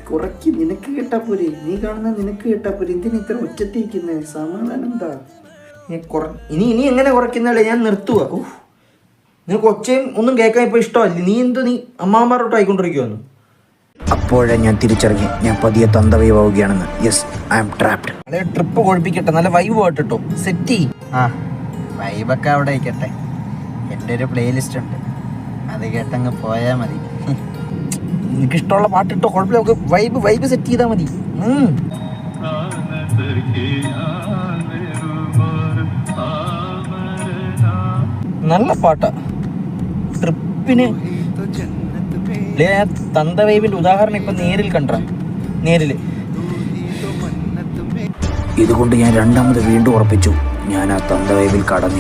കുറയ്ക്ക്, നിനക്ക് കേട്ടാ പോരെ, നീ കാണുന്ന നിനക്ക് കേട്ടാ പോരെ, എന്തിനാ ഇത്ര ഒച്ചത്തിരിക്കുന്നത്? സമാധാനം എന്താ? ഇനി എങ്ങനെ കുറയ്ക്കുന്നല്ലേ? ഞാൻ നിർത്തുക. നിനക്ക് ഒച്ചയും ഒന്നും കേൾക്കാൻ ഇപ്പൊ ഇഷ്ടമല്ല. നീ അമ്മാമാരോട്ട് ആയിക്കൊണ്ടിരിക്കുവന്ന്. അപ്പോഴേ ഞാൻ തിരിച്ചറിഞ്ഞു ഞാൻ പതിയെ തന്തവൈവാവുകയാണെന്ന്. Yes, I am trapped. നല്ല ട്രിപ്പ് കൊഴിപ്പിക്കട്ടെ, നല്ല വൈബ് പോട്ടോ, സെറ്റ്. വൈബൊക്കെ അവിടെ ആയിക്കട്ടെ. എൻ്റെ ഒരു പ്ലേലിസ്റ്റ് ഉണ്ട്, അത് കേട്ടങ്ങ് പോയാൽ മതി. എനിക്കിഷ്ടമുള്ള പാട്ടിട്ടോ, കുഴപ്പമില്ല. നമുക്ക് വൈബ് സെറ്റ് ചെയ്താൽ മതി. നല്ല പാട്ടാ ട്രിപ്പിന്. തന്ത വൈബിന്റെ ഉദാഹരണം ഇപ്പൊ നേരില്. ഇതുകൊണ്ട് ഞാൻ രണ്ടാമത് വീണ്ടും ഉറപ്പിച്ചു, ഞാൻ ആ തന്ത വൈബിൽ കടന്നിരിക്കും.